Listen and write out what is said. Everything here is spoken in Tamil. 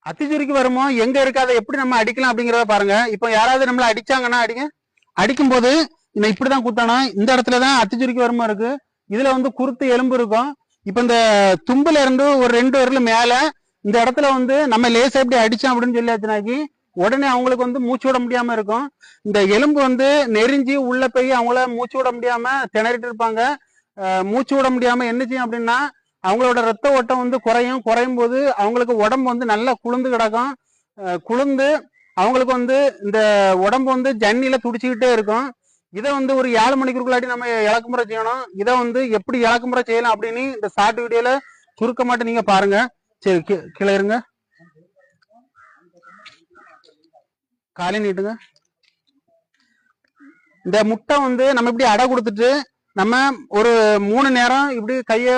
அத்திச்சுரிக்கு வருமோ எங்க இருக்கு, அதை எப்படி நம்ம அடிக்கலாம் அப்படிங்கிறத பாருங்க. இப்போ யாராவது நம்மள அடிச்சாங்கன்னா அடிக்கும் போது இப்படிதான் குத்தணும். இந்த இடத்துலதான் அத்திச்சுரிக்கு வருமோ இருக்கு. இதுல வந்து குருத்து எலும்பு இருக்கும். இப்ப இந்த தும்புல இருந்து ஒரு 2 விரல் மேல இந்த இடத்துல வந்து நம்ம லேசா எப்படி அடிச்சோம் அப்படின்னு சொல்லியாச்சுனாக்கி உடனே அவங்களுக்கு வந்து மூச்சு விட முடியாம இருக்கும். இந்த எலும்பு வந்து நெறிஞ்சி உள்ள போய் அவங்கள மூச்சு விட முடியாம திணறிட்டு இருப்பாங்க. மூச்சு விட முடியாம என்ன செய்யும் அப்படின்னா அவங்களோட ரத்த ஓட்டம் வந்து குறையும் போது அவங்களுக்கு உடம்பு வந்து நல்லா குளிர்ந்து கிடக்கும். குளிர்ந்து அவங்களுக்கு வந்து இந்த உடம்பு வந்து ஜன்னில துடிச்சுக்கிட்டே இருக்கும். இதை வந்து ஒரு 7 மணிக்குள்ளாடி நம்ம இலக்குமுறை செய்யணும். இதை வந்து எப்படி இலக்குமுறை செய்யலாம் அப்படின்னு இந்த ஷார்ட் வீடியோல சுருக்கமாட்டு நீங்க பாருங்க. சரி, கீழே இருங்க, காலை நீட்டுங்க. இந்த முட்டை வந்து நம்ம இப்படி அடை கொடுத்துட்டு நம்ம ஒரு 3 நேரம் இப்படி கைய